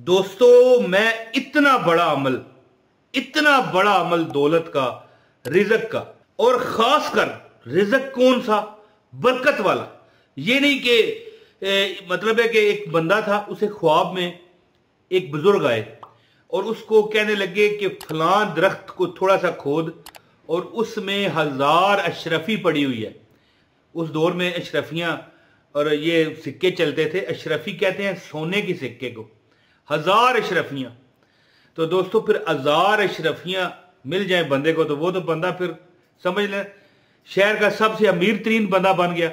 दोस्तों, मैं इतना बड़ा अमल दौलत का, रिज़्क का, और खासकर रिज़्क कौन सा? बरकत वाला। ये नहीं कि मतलब है कि एक बंदा था, उसे ख्वाब में एक बुजुर्ग आए और उसको कहने लगे कि फलां दरख्त को थोड़ा सा खोद और उसमें 1000 अशरफी पड़ी हुई है। उस दौर में अशरफियां और ये सिक्के चलते थे। अशरफी कहते हैं सोने की सिक्के को। 1000 अशरफियां। तो दोस्तों, फिर 1000 अशरफियां मिल जाए बंदे को तो वो तो बंदा फिर समझ लें शहर का सबसे अमीर तरीन बंदा बन गया।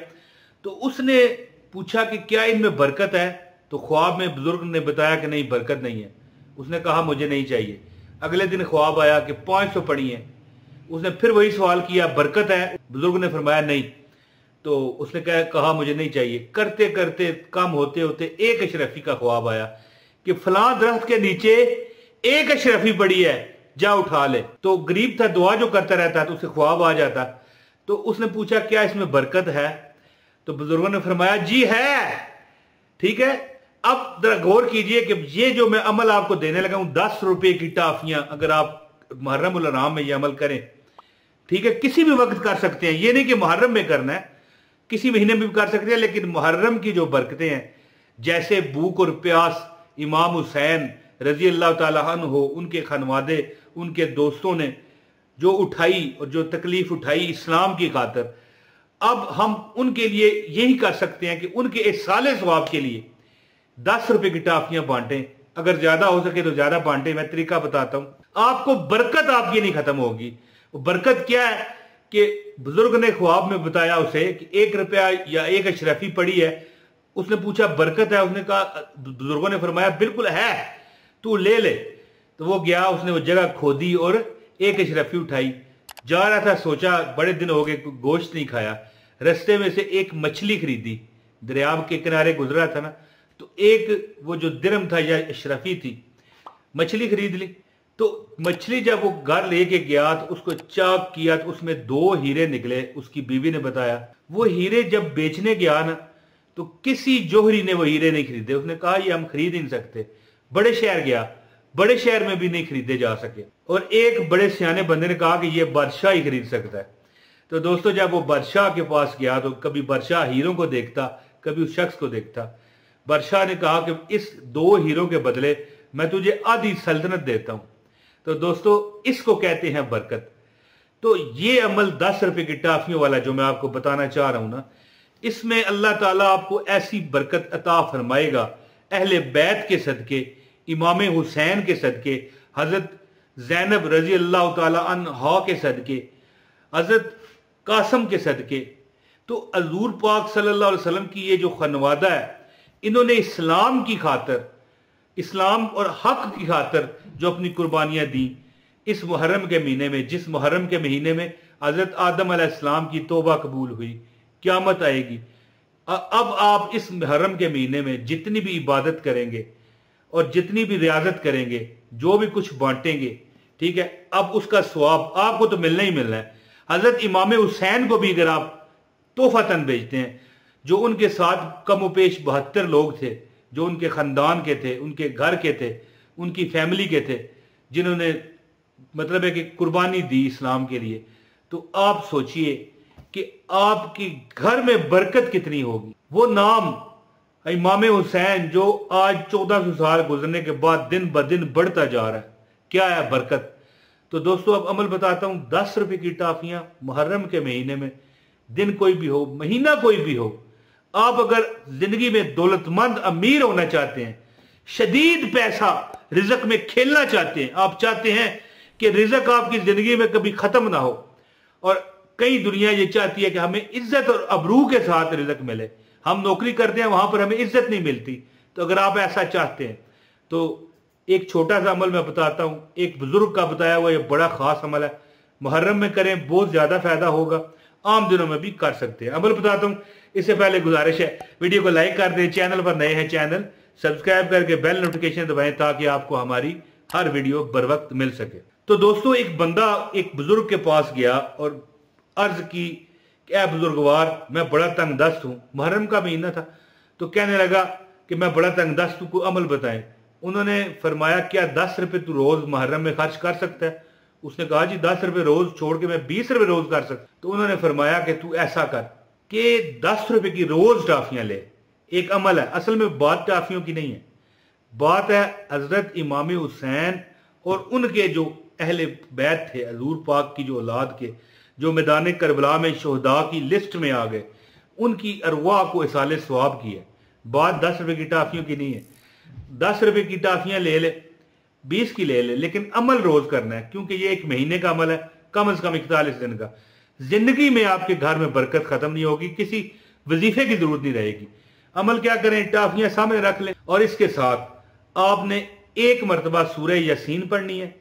तो उसने पूछा कि क्या इनमें बरकत है? तो ख्वाब में बुजुर्ग ने बताया कि नहीं, बरकत नहीं है। उसने कहा मुझे नहीं चाहिए। अगले दिन ख्वाब आया कि 500 पड़ी है। उसने फिर वही सवाल किया, बरकत है? बुजुर्ग ने फरमाया नहीं। तो उसने कहा मुझे नहीं चाहिए। करते करते कम होते होते एक अशरफी का ख्वाब आया कि फलां दरख्त के नीचे एक अशरफी पड़ी है, जा उठा ले। तो गरीब था, दुआ जो करता रहता तो उसे ख्वाब आ जाता। तो उसने पूछा क्या इसमें बरकत है? तो बुजुर्गों ने फरमाया जी है। ठीक है, अब जरा गौर कीजिए कि ये जो मैं अमल आपको देने लगा हूं, 10 रुपए की टाफियां, अगर आप मुहर्रम उल हराम में ये अमल करें, ठीक है, किसी भी वक्त कर सकते हैं। ये नहीं कि मुहर्रम में करना है, किसी महीने में भी कर सकते हैं। लेकिन मुहर्रम की जो बरकतें हैं, जैसे भूख और प्यास इमाम हुसैन रजी अल्लाह ताला अन्हु, उनके खनवादे, उनके दोस्तों ने जो उठाई और जो तकलीफ उठाई इस्लाम की खातिर, अब हम उनके लिए यही कर सकते हैं कि उनके इस साले सवाब के लिए 10 रुपए की टाफियां बांटें। अगर ज्यादा हो सके तो ज्यादा बांटें। मैं तरीका बताता हूं आपको, बरकत आपकी नहीं खत्म होगी। बरकत क्या है कि बुजुर्ग ने ख्वाब में बताया उसे कि 1 रुपया या एक अशरफी पड़ी है। उसने पूछा बरकत है? उसने कहा, बुजुर्गों ने फरमाया बिल्कुल है, तू ले ले। तो वो गया, उसने वो जगह खोदी और एक अशरफी उठाई। जा रहा था, सोचा बड़े दिन हो गए गोश्त नहीं खाया। रास्ते में से एक मछली खरीदी, दरिया के किनारे गुजरा था ना, तो एक वो जो दिरम था या अशरफी थी, मछली खरीद ली। तो मछली जब वो घर लेके गया तो उसको चाक किया तो उसमें 2 हीरे निकले। उसकी बीवी ने बताया। वो हीरे जब बेचने गया ना, तो किसी जोहरी ने वो हीरे नहीं खरीदे। उसने कहा ये हम खरीद ही नहीं सकते। बड़े शहर गया, बड़े शहर में भी नहीं खरीदे जा सके। और एक बड़े सियाने बंदे ने कहा कि ये बादशाह ही खरीद सकता है। तो दोस्तों, जब वो बादशाह के पास गया तो कभी बादशाह हीरों को देखता, कभी उस शख्स को देखता। बादशाह ने कहा कि इस 2 हीरों के बदले मैं तुझे आधी सल्तनत देता हूं। तो दोस्तों, इसको कहते हैं बरकत। तो ये अमल 10 रुपए की टाफियों वाला जो मैं आपको बताना चाह रहा हूं ना, इसमें अल्लाह ताला आपको ऐसी बरकत अता फरमाएगा, अहले बैत के सदके, इमाम हुसैन के सदके, हजरत जैनब रजी अल्लाह ताला अन्हा के सदके, हजरत कासम के सदके। तो हजूर पाक सल्लल्लाहु अलैहि वसल्लम की ये जो खनवादा है, इन्होंने इस्लाम की खातिर, इस्लाम और हक की खातिर जो अपनी कुर्बानियां दी, इस मुहर्रम के महीने में, जिस मुहर्रम के महीने में हजरत आदम अलैहिस्सलाम की तौबा कबूल हुई, क़यामत आएगी। अब आप इस मुहर्रम के महीने में जितनी भी इबादत करेंगे और जितनी भी रियाजत करेंगे, जो भी कुछ बांटेंगे, ठीक है, अब उसका सवाब आपको तो मिलना ही मिलना है। हजरत इमाम हुसैन को भी अगर आप तोहफतन भेजते हैं, जो उनके साथ कमोपेश 72 लोग थे, जो उनके खानदान के थे, उनके घर के थे, उनकी फैमिली के थे, जिन्होंने मतलब है कि कुर्बानी दी इस्लाम के लिए, तो आप सोचिए कि आपके घर में बरकत कितनी होगी। वो नाम इमाम हुसैन जो आज 1400 साल गुजरने के बाद दिन ब दिन बढ़ता जा रहा है, क्या है बरकत। तो दोस्तों, अब अमल बताता हूं। 10 रुपए की टाफियां मुहर्रम के महीने में, दिन कोई भी हो, महीना कोई भी हो, आप अगर जिंदगी में दौलतमंद अमीर होना चाहते हैं, शदीद पैसा रिज़्क में खेलना चाहते हैं, आप चाहते हैं कि रिज़्क आपकी जिंदगी में कभी खत्म ना हो, और कई दुनिया ये चाहती है कि हमें इज्जत और अबरू के साथ रिज़्क मिले, हम नौकरी करते हैं वहां पर हमें इज्जत नहीं मिलती। तो अगर आप ऐसा चाहते हैं तो एक छोटा सा अमल मैं बताता हूं, एक बुजुर्ग का बताया हुआ ये बड़ा खास अमल है। मुहर्रम में करें, बहुत ज्यादा फायदा होगा। आम दिनों में भी कर सकते हैं। अमल बताता हूं, इससे पहले गुजारिश है वीडियो को लाइक कर दें, चैनल पर नए हैं चैनल सब्सक्राइब करके बेल नोटिफिकेशन दबाएं ताकि आपको हमारी हर वीडियो बर वक्त मिल सके। तो दोस्तों, एक बंदा एक बुजुर्ग के पास गया और अर्ज की, क्या बुजुर्गवार, मैं बड़ा तंग दस्त हूं। मुहर्रम का महीना था, तो कहने लगा कि मैं बड़ा तंग दस्त हूं, कोई अमल बताएं। उन्होंने फरमाया क्या 10 रुपए तू रोज मुहर्रम में खर्च कर सकता है? उसने कहा जी 10 रुपए रोज छोड़ के मैं 20 रुपए रोज कर सकता। तो उन्होंने फरमाया कि तू ऐसा कर कि 10 रुपए की रोज टाफियां ले। एक अमल है, असल में बात टाफियों की नहीं है, बात है हजरत इमाम हुसैन और उनके जो अहले बैत थे, हजूर पाक की जो औलाद के, जो मैदान करबला में शहदा की लिस्ट में आ गए, उनकी अरवाह को इसाले सवाब की है। बात 10 रुपए की टाफियों की नहीं है। 10 रुपए की टाफियां ले ले, 20 की ले ले, लेकिन अमल रोज करना है, क्योंकि ये एक महीने का अमल है, कम से कम 41 दिन का। जिंदगी में आपके घर में बरकत खत्म नहीं होगी, किसी वजीफे की जरूरत नहीं रहेगी। अमल क्या करें, टाफियां सामने रख लें और इसके साथ आपने एक मरतबा सूरह यासीन पढ़नी है।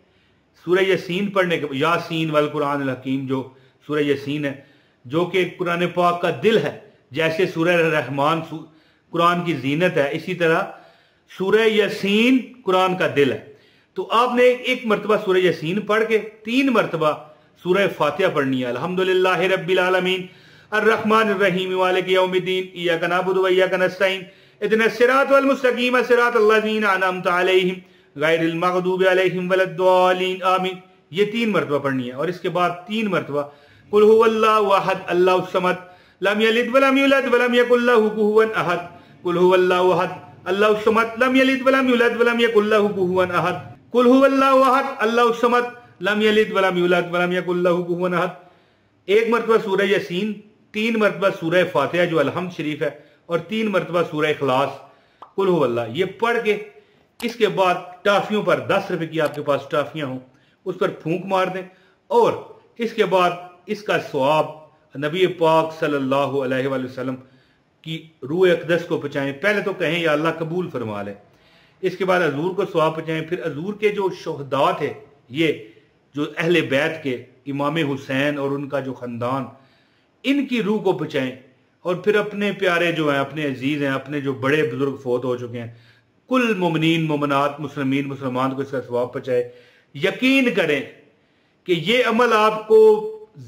सूरह यासीन पढ़ने के यासीन वल कुरान अल हकीम, जो सूरह यासीन है, जो कि कुरान पाक का दिल है। जैसे सूरह रहमान कुरान की जीनत है, इसी तरह सूरह यासीन कुरान का दिल है। तो आपने एक मरतबा सूरह यासीन पढ़ के 3 मरतबा सूरह फातिहा पढ़नी है। अल्हम्दुलिल्लाह रब्बिल आलमीन अर्रहमानिर रहीम मालिक यौमिद्दीन इय्याका नअबुदु व इय्याका नस्तईन इहदिनस सिरातल मुस्तकीम सिरातल लज़ीना अनअमता अलैहिम गैरिल मग़दूबि अलैहिम वलद्दालीन आमीन। ये 3 मरतबा पढ़नी है। और इसके बाद 3 मरतबा कुल हुवल्लाहु अहद अल्लाहुस समद लम यलिद वलम यूलद वलम यकुल लहु कुफुवन अहद कुल हुवल्लाहु अहद अल्लाहुस समद लम यलिद वलम यूलद वलम यकुल लहु कुफुवन अहद कुल हुवल्लाहु अहद अल्लाहुस समद लम यलिद वलम यूलद वलम यकुल लहु कुफुवन अहद। एक मरतबा सूरह यासीन, 3 मरतबा सूरह फातिहा जो अलहम्द शरीफ है, और 3 मरतबा सूरह इखलास कुल हुवल्लाह। ये पढ़ के इसके बाद टाफियों पर 10 रुपए की आपके पास टाफियां हों, उस पर फूंक मार दें और इसके बाद इसका सवाब नबी पाक सल्लल्लाहु अलैहि वसल्लम की रूह अक़दस को पहुंचाएं। पहले तो कहें या अल्लाह कबूल फरमा ले, इसके बाद हजूर को सवाब पहुंचाएं, फिर हजूर के जो शहदा थे, ये जो अहले बैत के इमाम हुसैन और उनका जो ख़ानदान, इनकी रूह को पहुंचाएं, और फिर अपने प्यारे जो हैं, अपने अजीज हैं, अपने जो बड़े बुजुर्ग फोत हो चुके हैं, कुल मोमिनीन मोमनात मुस्लिमीन मुसलमान को इसका सवाब पहुंचाए। यकीन करें कि ये अमल आपको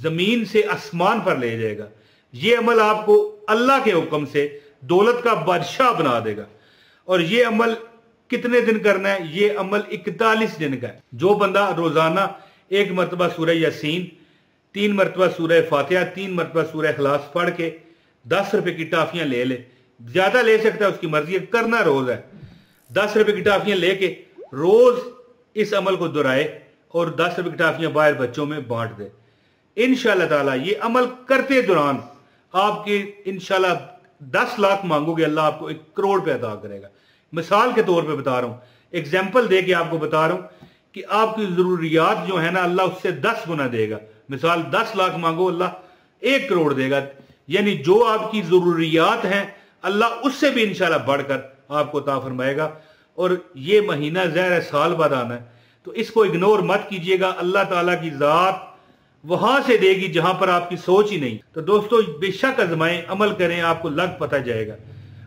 जमीन से आसमान पर ले जाएगा। ये अमल आपको अल्लाह के हुक्म से दौलत का बादशाह बना देगा। और ये अमल कितने दिन करना है? ये अमल 41 दिन का है। जो बंदा रोजाना 1 मरतबा सूरह यासीन, 3 मरतबा सूरह फातिहा, 3 मरतबा सूरह इखलास पढ़ के 10 रुपए की टाफियां ले ले, ज्यादा ले सकता है, उसकी मर्जी है, करना रोज है। 10 रुपए की टाफियां लेके रोज इस अमल को दोहराए और 10 रुपए की टाफियां बाहर बच्चों में बांट दे। इंशाअल्लाह ताला ये अमल करते दौरान आपके इंशाअल्लाह 10 लाख मांगोगे, अल्लाह आपको 1 करोड़ पे अदा करेगा। मिसाल के तौर पे बता रहा हूं, एग्जाम्पल दे के आपको बता रहा हूं कि आपकी जरूरियात जो है ना, अल्लाह उससे 10 गुना देगा। मिसाल 10 लाख मांगो, अल्लाह 1 करोड़ देगा। यानी जो आपकी जरूरियात हैं, अल्लाह उससे भी इंशाअल्लाह बढ़कर आपको अता फरमाएगा। और ये महीना ज़ाहिर है साल बाद आना है, तो इसको इग्नोर मत कीजिएगा। अल्लाह ताला की ज़ात वहां से देगी जहां पर आपकी सोच ही नहीं। तो दोस्तों बेशक आजमाएं, अमल करें, आपको लग पता जाएगा।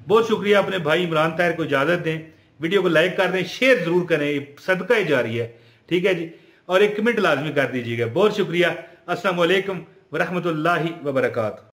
बहुत शुक्रिया। अपने भाई इमरान ताहिर को इजाजत दें, वीडियो को लाइक कर दें, शेयर जरूर करें, ये सदका ही जारी है, ठीक है जी। और एक कमेंट लाजमी कर दीजिएगा। बहुत शुक्रिया। अस्सलाम वालेकुम व रहमतुल्लाहि व बरकातहू।